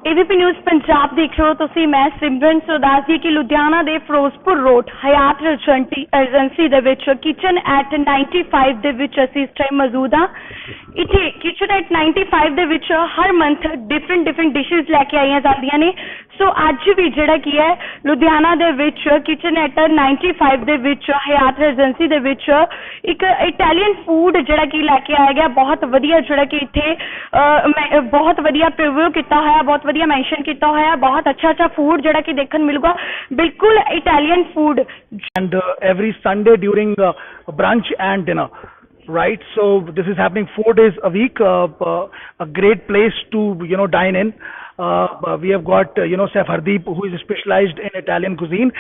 ABP news Punjab देख रहे हो तुसी मैं सिमरन सुदासी की लुधियाना दे फिरोजपुर रोड हयात एजेंसी दे विच किचन एट 95 दे विच असी इस टाइम मौजूद हाँ। इत्थे किचन एट 95 दे विच हर मंथ डिफरेंट डिशेस लैके आईयां जांदियां ने। सो अज भी जिहड़ा की है लुधियाना दे विच किचन एट 95 दे विच हयात एजेंसी दे विच एक इटैलियन फूड जिहड़ा की लैके आया गया। बहुत वधिया जिहड़ा कि इत्थे बहुत वधिया प्रिव्यू किया होया, बहुत वधिया मैंशन किया होया, बहुत अच्छा फूड जिहड़ा कि देखण मिलूगा, बिल्कुल Italian food. And every Sunday during brunch and dinner, right? So this is happening 4 days a week. A great place to dine in. We have got Chef Hardeep, who is specialized in Italian cuisine.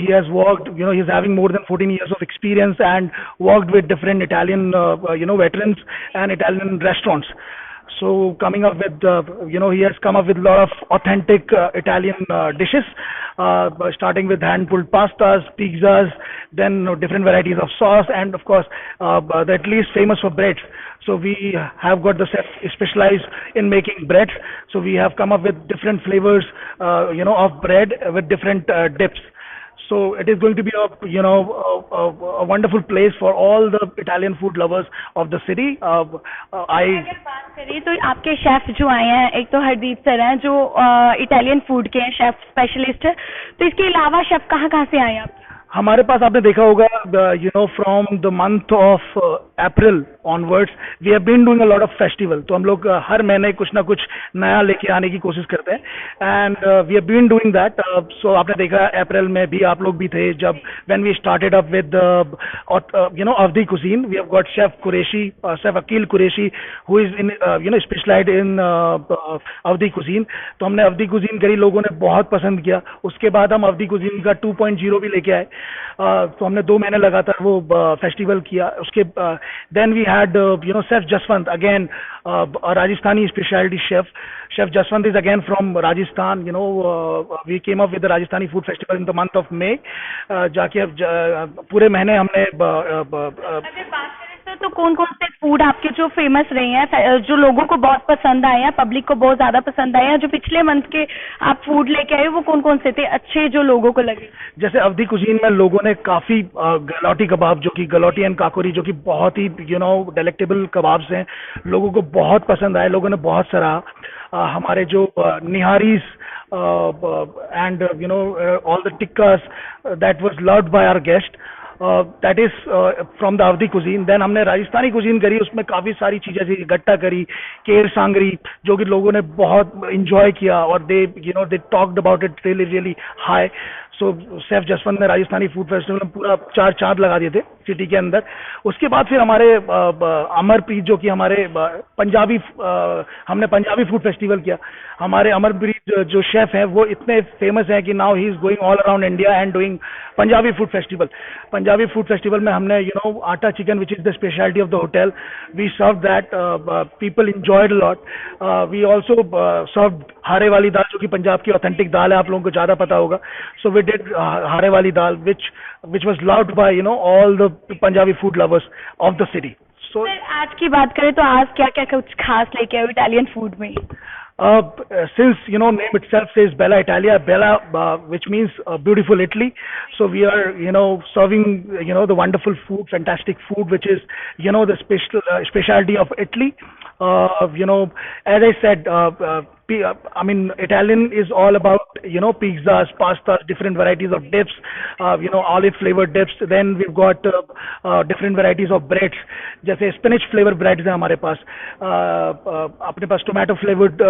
He has worked, he's having more than 14 years of experience and worked with different Italian veterans and Italian restaurants. So coming up with he has come up with a lot of authentic Italian dishes, starting with hand pulled pastas, pizzas, then different varieties of sauce, and of course the Italy is famous for breads. So we have got the chef specialized in making breads. So we have come up with different flavors of bread with different dips. So it is going to be a wonderful place for all the Italian food lovers of the city. अगर बात करें तो आपके chef जो आए हैं, एक तो हरदीप सर हैं जो इटालियन फूड के हैं, शेफ स्पेशलिस्ट। तो इसके अलावा शेफ कहाँ से आए हैं आप? हमारे पास आपने देखा होगा from the month of April onwards we have been doing a lot of festival. तो हम लोग हर महीने कुछ ना कुछ नया लेके आने की कोशिश करते हैं and we have been doing that. So आपने देखा अप्रैल में भी आप लोग भी थे जब when we started up with Awadhi cuisine. We have got chef Qureshi, chef Akeel Qureshi, who is in specialized in Awadhi cuisine. तो हमने अवधी कुजीन करी, लोगों ने बहुत पसंद किया। उसके बाद हम अवधी कुजीन का 2.0 भी लेके आए। तो हमने 2 महीने लगातार वो फेस्टिवल किया। उसके then we had chef Jaswant, again Rajasthani speciality chef Jaswant is again from Rajasthan. We came up with the Rajasthani food festival in the month of May. जाके पूरे महीने हमने अगर बात करें तो कौन से फूड आपके जो फेमस रहे हैं, जो लोगों को बहुत पसंद आए हैं, पब्लिक को बहुत ज्यादा पसंद आए हैं, जो पिछले मंथ के आप फूड लेके आए वो कौन से थे अच्छे जो लोगों को लगे? जैसे अवधी कुजीन में लोगों ने काफी गलौटी कबाब, जो कि गलौटी एंड काकोरी, जो कि बहुत ही डेलेक्टेबल कबाब्स हैं, लोगों को बहुत पसंद आए, लोगों ने बहुत सराहा। हमारे जो niharis and all the tikkas that was loved by our guest, that is from the Awadhi cuisine. Then हमने राजस्थानी कुजीन करी, उसमें काफ़ी सारी चीज़ें थी, गट्टा करी, केर सांगरी, जो कि लोगों ने बहुत इंजॉय किया और they talked about it really high. So chef Jaswant ने राजस्थानी फूड फेस्टिवल में पूरा 4 चांद लगा दिए थे सिटी के अंदर। उसके बाद फिर हमारे अमरप्रीत, जो कि हमारे पंजाबी, हमने पंजाबी फूड फेस्टिवल किया। हमारे अमरप्रीत जो शेफ हैं वो इतने फेमस हैं कि now he is going all around India and doing Punjabi food festival. Punjabi food festival में हमने atta chicken, which is the speciality of the hotel, we serve that, people enjoyed lot. We also serve हारे वाली दाल, जो कि पंजाब की authentic दाल है, आप लोगों को ज़्यादा पता होगा। सो वी डिड हारे वाली दाल which was loved by all the Punjabi food lovers of the city. So आज की बात करें तो आज क्या कुछ खास लेके आए इटालियन फूड में? Since name itself says Bella Italia, Bella, which means beautiful Italy. So we are serving the wonderful food, fantastic food, which is the specialty of Italy. As I said, I mean, Italian is all about pizzas, pastas, different varieties of dips, olive flavored dips. Then we've got different varieties of breads. जैसे spinach flavored breads हैं हमारे पास, अपने पास tomato flavored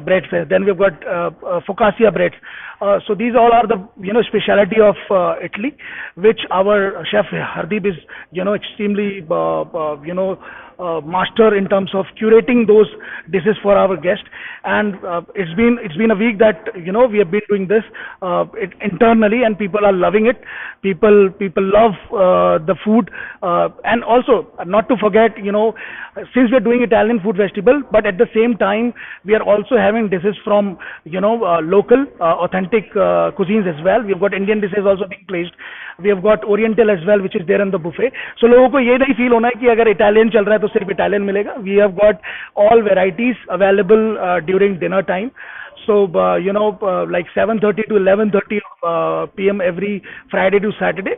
breads है. Then we've got focaccia breads. So these all are the speciality of Italy, which our chef Hardeep is extremely master in terms of curating those dishes for our guests. And it's been a week that we have been doing this internally, and people are loving it. People love the food, and also not to forget, since we are doing Italian food festival, but at the same time we are also having dishes from local authentic cuisines as well. We have got Indian dishes also being placed. We have got Oriental as well, which is there in the buffet. So लोगों को ये नहीं feel होना है कि अगर Italian चल रहा है तो सिर्फ इटालियन मिलेगा. We have got all varieties available during dinner time. So, like 7:30 to 11:30 p.m. every Friday to Saturday.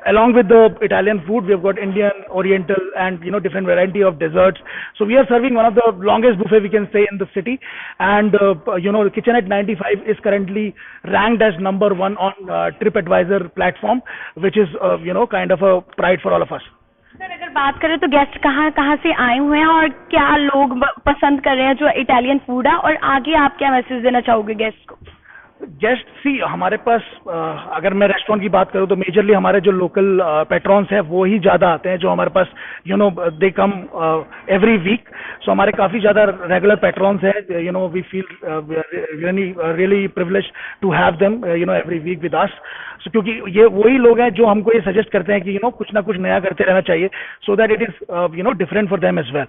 Along with the Italian food, we have got Indian, Oriental, and different variety of desserts. So we are serving one of the longest buffet we can say in the city. And the Kitchenette 95 is currently ranked as number one on TripAdvisor platform, which is kind of a pride for all of us. Sir अगर बात करें तो guest कहाँ कहाँ से आए हुए हैं और क्या लोग पसंद कर रहे हैं जो इटालियन फूड है, और आगे आप क्या मैसेज देना चाहोगे गेस्ट को? गेस्ट सी हमारे पास अगर मैं रेस्टोरेंट की बात करूं तो मेजरली हमारे जो लोकल पेट्रॉन्स हैं वो ही ज़्यादा आते हैं, जो हमारे पास दे कम एवरी वीक. सो हमारे काफ़ी ज़्यादा रेगुलर पेट्रॉन्स हैं. We feel really privilege to have them every week with us. So क्योंकि ये वही लोग हैं जो हमको ये सजेस्ट करते हैं कि कुछ ना कुछ नया करते रहना चाहिए, so that it is different for them as well.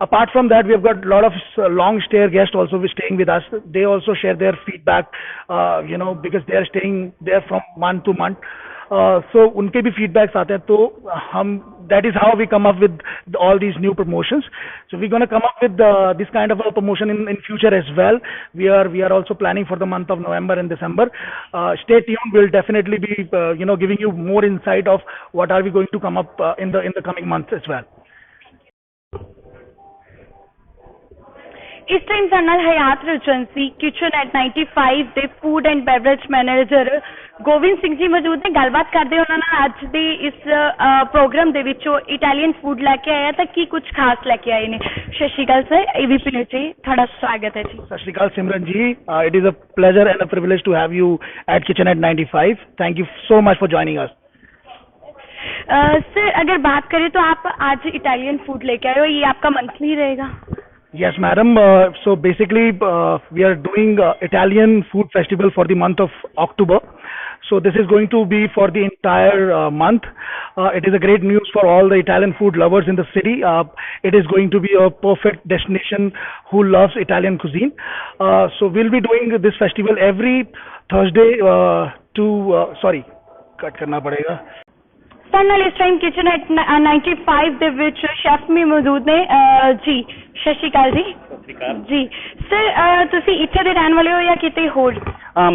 Apart from that we have got lot of long stayer guest also staying with us. They also share their feedback because they are staying there from month to month. So उनके भी feedbacks आते हैं, तो हम that is how we come up with all these new promotions. So we're going to come up with this kind of a promotion in future as well. We are also planning for the month of November and December. Stay tuned. We'll definitely be giving you more insight of what are we going to come up in the coming months as well. ਇਸ time ਸਾਡੇ ਨਾਲ Hyatt Regency Kitchenette 95 ਦੇ food and beverage manager Gobind Singh ji ਮੌਜੂਦ ਨੇ. ਗੱਲਬਾਤ ਕਰਦੇ ਉਹਨਾਂ ਨਾਲ ਅੱਜ ਦੇ ਇਸ ਪ੍ਰੋਗਰਾਮ ਦੇ ਵਿੱਚ ਉਹ ਇਟਾਲੀਅਨ ਫੂਡ ਲੈ ਕੇ ਆਇਆ ਤਾਂ ਕੀ ਕੁਝ ਖਾਸ ਲੈ ਕੇ ਆਏ ਨੇ. ਸਤਿ ਸ਼੍ਰੀ ਅਕਾਲ ਸਰ, ABP ਨਿਊਜ਼ ਜੀ ਤੁਹਾਡਾ ਸਵਾਗਤ ਹੈ ਜੀ. ਸਤਿ ਸ਼੍ਰੀ ਅਕਾਲ Simran ji. It is a pleasure and a privilege to have you at Kitchenette 95. Thank you so much for joining us. Sir अगर बात करें तो आप आज इटालियन फूड लेके आए हो, ये आपका मंथली रहेगा? Yes, madam. So basically, we are doing Italian food festival for the month of October. So this is going to be for the entire month. It is a great news for all the Italian food lovers in the city. It is going to be a perfect destination who loves Italian cuisine. So we'll be doing this festival every Thursday sorry, cut karna padega. Sir ਨਾਲ ਇਸ time ਕਿਚਨੈਟ 95 ਦੇ ਵਿੱਚ chef ਵੀ ਮੌਜੂਦ ਨੇ. ਜੀ ਸਤਿ ਸ਼੍ਰੀ ਅਕਾਲ ਜੀ. जी sir, ਤੁਸੀਂ ਇੱਥੇ ਦੇ ਰਹਿਣ ਵਾਲੇ ਹੋ या किते ਹੋਰ?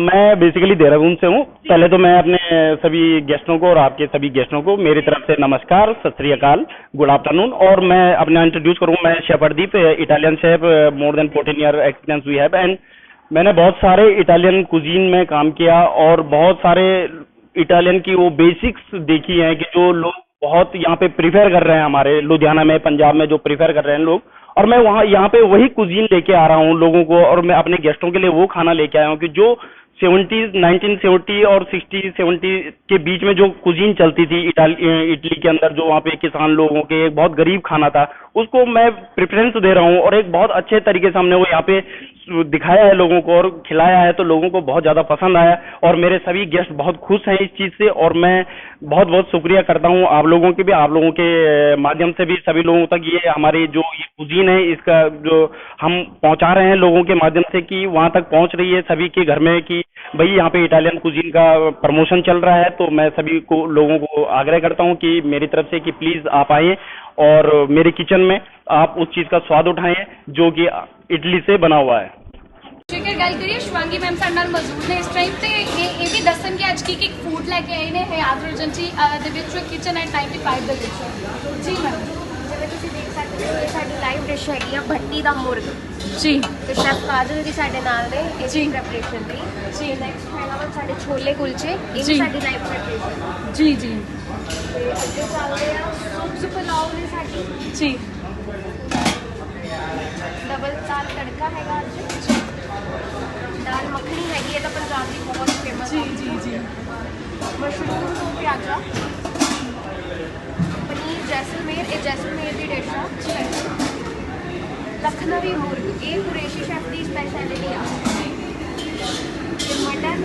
मैं बेसिकली देहरादून से हूँ. पहले तो मैं अपने सभी गेस्टों को और आपके सभी गेस्टों को मेरी तरफ से नमस्कार, सत श्री अकाल, गुड आफ्टरनून. और मैं अपना इंट्रोड्यूस करूँ, मैं chef Ardeep, Italian chef, more than 14 year experience we have. And मैंने बहुत सारे इटालियन कुजीन में काम किया और बहुत सारे इटालियन की वो बेसिक्स देखी हैं कि जो लोग बहुत यहाँ पे प्रीफर कर रहे हैं, हमारे लुधियाना में, पंजाब में जो प्रीफर कर रहे हैं लोग. और मैं वहाँ यहाँ पे वही कुजीन लेके आ रहा हूँ लोगों को, और मैं अपने गेस्टों के लिए वो खाना लेके आया हूँ कि जो 1970 और 60-70 के बीच में जो कुजीन चलती थी इटली के अंदर, जो वहाँ पे किसान लोगों के एक बहुत गरीब खाना था, उसको मैं प्रेफरेंस दे रहा हूँ और एक बहुत अच्छे तरीके से हमने वो यहाँ पे दिखाया है लोगों को और खिलाया है, तो लोगों को बहुत ज़्यादा पसंद आया और मेरे सभी गेस्ट बहुत खुश हैं इस चीज़ से. और मैं बहुत बहुत शुक्रिया करता हूँ आप लोगों के भी, आप लोगों के माध्यम से भी सभी लोगों तक ये हमारी जो ये कुजीन है इसका जो हम पहुँचा रहे हैं लोगों के माध्यम से, कि वहाँ तक पहुँच रही है सभी के घर में कि भाई यहाँ पे इटालियन कुजीन का प्रमोशन चल रहा है. तो मैं सभी को लोगों को आग्रह करता हूँ कि मेरी तरफ से कि प्लीज़ आप आइए और मेरे किचन में आप उस चीज़ का स्वाद उठाएं जो कि इटली से बना हुआ है. ਜੇਕਰ ਗੱਲ ਕਰੀਏ ਸ਼ਿਵਾਂਗੀ ਮੈਮ ਸਾਡੇ ਨਾਲ ਮੌਜੂਦ ਨੇ ਇਸ ਟਾਈਮ ਤੇ ਇਹ ਵੀ ਦੱਸਣ ਕਿ ਅੱਜ ਕੀ ਫੂਡ ਲੈ ਕੇ ਆਏ ਨੇ ਹਯਾਤ ਰੀਜੈਂਸੀ ਦੇ ਵਿੱਚ ਕਿਚਨ ਐਟ 95 ਦੇ ਵਿੱਚ. ਜੀ ਮੈਮ, ਜਿਵੇਂ ਤੁਸੀਂ ਦੇਖ ਸਕਦੇ ਹੋ ਇਹ ਸਾਡੀ ਲਾਈਵ ਡਿਸ਼ ਹੈਗੀ ਆ ਭੱਟੀ ਦਾ ਮੁਰਗ. ਜੀ ਤੇ ਸ਼ੈਫ ਕਾਜਲ ਜੀ ਸਾਡੇ ਨਾਲ ਨੇ ਇਸ ਪ੍ਰੈਪਰੇਸ਼ਨ ਲਈ. ਜੀ ਨੈਕਸਟ ਹੈਗਾ ਵਾ ਸਾਡੇ ਛੋਲੇ ਕੁਲਚੇ, ਇਹ ਵੀ ਸਾਡੀ ਲਾਈਵ ਪ੍ਰੈਪਰੇਸ਼ਨ. ਜੀ ਜੀ ਤੇ ਅੱਗੇ ਚੱਲਦੇ ਆ ਸੁਪਸ ਪੁਲਾਓ ਨੇ ਸਾਡੀ. ਜੀ ਡਬਲ ਦਾਲ ਤੜਕਾ ਹੈਗਾ ਅੱਜ. दाल मखनी हैगी है तो पंजाब की बहुत फेमस. जी जी जी मशरूम तो प्याजा, पनीर जैसलमेर, ये जैसलमेर की डिश है. लखनवी मुर्ग, ये कुरैशी शेफ की स्पैशलिटी है. मटन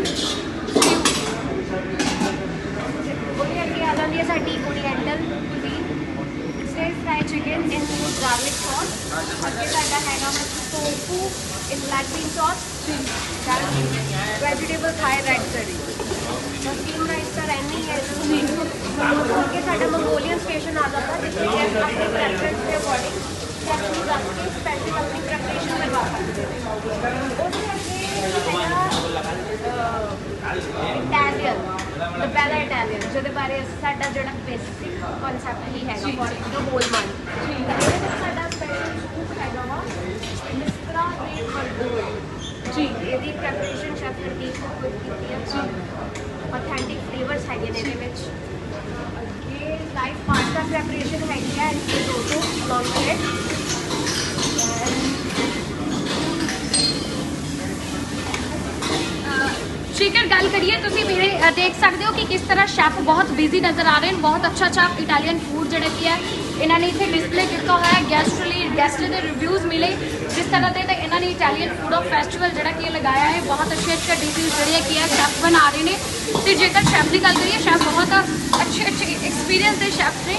ਉਹਦੇ ਅੱਗੇ ਆ ਜਾਂਦੀ ਹੈ ਸਾਡੀ oriental cuisine, stir fry chicken in garlic sauce. ਅੱਗੇ ਸਾਡਾ ਹੈਗਾ tofu in black bean sauce, vegetable Thai red curry, steam rice का रहनी है. आगे साਡਾ मंगोलियन स्टेशन आ जाता है जिसमें गेस्ट अपने प्रेफरेंस के अकॉर्डिंग स्पेशल अपनी प्रेपरेशन करवा सकते हैं. उसके आगे ਜਿਹਦੇ ਬਾਰੇ ਸਾਡਾ ਜਿਹੜਾ ਬੇਸਿਕ ਕਨਸੈਪਟ ਹੀ ਹੈਗਾ ਫॉर द होल मंथ ਇਹਦੇ ਵਿੱਚ ਸਾਡਾ ਸਪੈਸ਼ਲ ਸੂਪ ਹੈਗਾ ਵਾ ਮਿਸਤਰਾ ਦੇ ਮਰਦੂਰ ਜੀ ਇਹਦੀ ਪ੍ਰੈਪਰੇਸ਼ਨ ਸ਼ੈਫ ਹਰਦੀਪ ਕੌਰ ਕੀਤੀ ਹੈ ऑथेंटिक फ्लेवर्स है ਇਹਦੇ ਵਿੱਚ ये लाइव पास्ता ਪ੍ਰੈਪਰੇਸ਼ਨ ਹੈਗੀ ਹੈ ਇਹ ਦੋਸਤੋ ਲੌਂਗ ਬ੍ਰੈਡ ਜੇਕਰ ਗੱਲ ਕਰੀਏ ਤੁਸੀਂ ਮੇਰੇ ਦੇਖ ਸਕਦੇ ਹੋ ਕਿ ਕਿਸ ਤਰ੍ਹਾਂ ਸ਼ੈਫ ਬਹੁਤ ਬਿਜ਼ੀ ਨਜ਼ਰ ਆ ਰਹੇ ਨੇ ਬਹੁਤ ਅੱਛਾ ਇਟਾਲੀਅਨ ਫੂਡ ਜਿਹੜਾ ਕੀ ਹੈ ਇਹਨਾਂ ਨੇ ਇੱਥੇ ਡਿਸਪਲੇ ਕੀਤਾ ਹੋਇਆ ਹੈ ਗੈਸਟ ਦੇ ਰਿਵਿਊਜ਼ ਮਿਲੇ ਜਿਸ ਤਰ੍ਹਾਂ ਦੇ ਇਹਨਾਂ ਨੇ ਇਟਾਲੀਅਨ ਫੂਡ ਆਫ ਫੈਸਟੀਵਲ ਜਿਹੜਾ ਕੀ ਲਗਾਇਆ ਹੈ ਬਹੁਤ ਅੱਛੇ ਡਿਸ਼ਿਜ਼ ਜਿਹੜੀਆਂ ਕੀ ਹੈ ਸ਼ੈਫ ਬਣਾ ਰਹੇ ਨੇ ਤੇ ਜੇਕਰ ਸ਼ੈਫ ਦੀ ਗੱਲ ਕਰੀਏ ਸ਼ੈਫ ਬਹੁਤ ਅੱਛੇ ਐਕਸਪੀਰੀਅੰਸ ਦੇ ਸ਼ੈਫ ਨੇ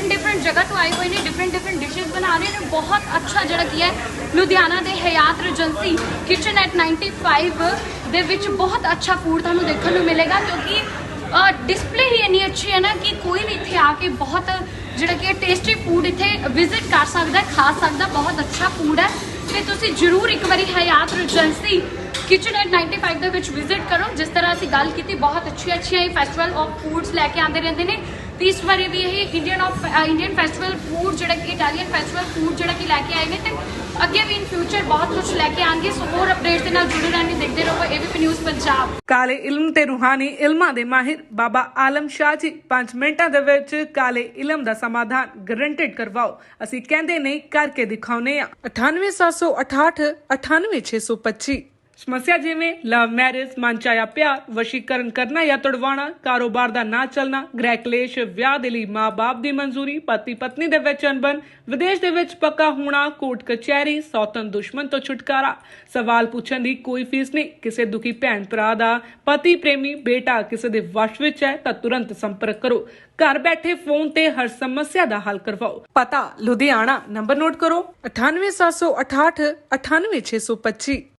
डिफरेंट जगह तो आए हुए ने डिफरेंट डिशेज बना रहे हैं बहुत अच्छा जरा किया है लुधियाना के हयात रीजेंसी किचन एट 95 दे विच बहुत अच्छा फूड तुहानू देखने को मिलेगा क्योंकि डिस्पले ही इन्नी अच्छी है ना कि कोई भी इत्थे आके बहुत जरा कि टेस्टी फूड इत्थे विजिट कर सकता है खा सकता बहुत अच्छा फूड है तो तुसी जरूर एक बारी हयात रीजेंसी किचन एट 95 ਦੇ ਵਿੱਚ ਵਿਜ਼ਿਟ ਕਰੋ ਜਿਸ ਤਰ੍ਹਾਂ ਅਸੀਂ ਗੱਲ ਕੀਤੀ ਬਹੁਤ ਅੱਛੀਆਂ ਇਹ ਫੈਸਟੀਵਲ ਆਫ ਫੂਡਸ ਲੈ ਕੇ ਆਉਂਦੇ ਰਹਿੰਦੇ ਨੇ ਤੇ ਇਸ ਵਾਰੀ ਵੀ ਇਹ ਇੰਡੀਅਨ ਫੈਸਟੀਵਲ ਫੂਡ ਜਿਹੜਾ ਕਿ ਇਟਾਲੀਅਨ ਫੈਸਟੀਵਲ ਫੂਡ ਜਿਹੜਾ ਕਿ ਲੈ ਕੇ ਆਏ ਨੇ ਤੇ ਅੱਗੇ ਵੀ ਇਨ ਫਿਊਚਰ ਬਹੁਤ ਕੁਝ ਲੈ ਕੇ ਆਣਗੇ ਸੋ ਹੋਰ ਅਪਡੇਟਸ ਦੇ ਨਾਲ ਜੁੜੇ ਰਹਿਣ ਦੇਖਦੇ ਰਹੋ ABP ਨਿਊਜ਼ ਪੰਜਾਬ ਕਾਲੇ ਇਲਮ ਤੇ ਰੂਹਾਨੀ ਇਲਮਾਂ ਦੇ ਮਾਹਿਰ ਬਾਬਾ ਆਲਮ ਸ਼ਾਹ ਜੀ 5 ਮਿੰਟਾਂ ਦੇ ਵਿੱਚ ਕਾਲੇ ਇਲਮ ਦਾ ਸਮਾਧਾਨ ਗਰੰਟਡ ਕਰਵਾਓ ਅਸੀਂ ਕਹਿੰਦੇ ਨਹੀਂ ਕਰਕੇ ਦਿਖਾਉਨੇ ਆ 98768 98625 ਸਮੱਸਿਆ ਜਿਵੇਂ ਲਵ ਮੈਰਿਜ ਮਨ ਚਾਹਿਆ ਪਿਆਰ ਵਸ਼ੀਕਰਨ ਕਰਨਾ ਜਾਂ ਤੁੜਵਾਣਾ ਕਾਰੋਬਾਰ ਦਾ ਨਾ ਚੱਲਣਾ ਗ੍ਰਹਿ ਕਲੇਸ਼ ਵਿਆਹ ਦੇ ਲਈ ਮਾਂ-ਬਾਪ ਦੀ ਮਨਜ਼ੂਰੀ ਪਤੀ ਪਤਨੀ ਦੇ ਵਿੱਚ ਅਣਬਣ ਵਿਦੇਸ਼ ਦੇ ਵਿੱਚ ਪੱਕਾ ਹੋਣਾ ਕੋਰਟ ਕਚਹਿਰੀ ਸੌਤਨ ਦੁਸ਼ਮਣ ਤੋਂ ਛੁਟਕਾਰਾ ਸਵਾਲ ਪੁੱਛਣ ਦੀ ਕੋਈ ਫੀਸ ਨਹੀਂ ਕਿਸੇ ਦੁਖੀ ਭੈਣ ਭਰਾ ਦਾ ਪਤੀ ਪ੍ਰੇਮੀ ਬੇਟਾ ਕਿਸੇ ਦੇ ਵਸ਼ ਵਿੱਚ ਹੈ ਤਾਂ ਤੁਰੰਤ ਸੰਪਰਕ ਕਰੋ घर बैठे फोन ते हर समस्या दा हल करवाओ पता लुधियाना नंबर नोट करो 98768 98625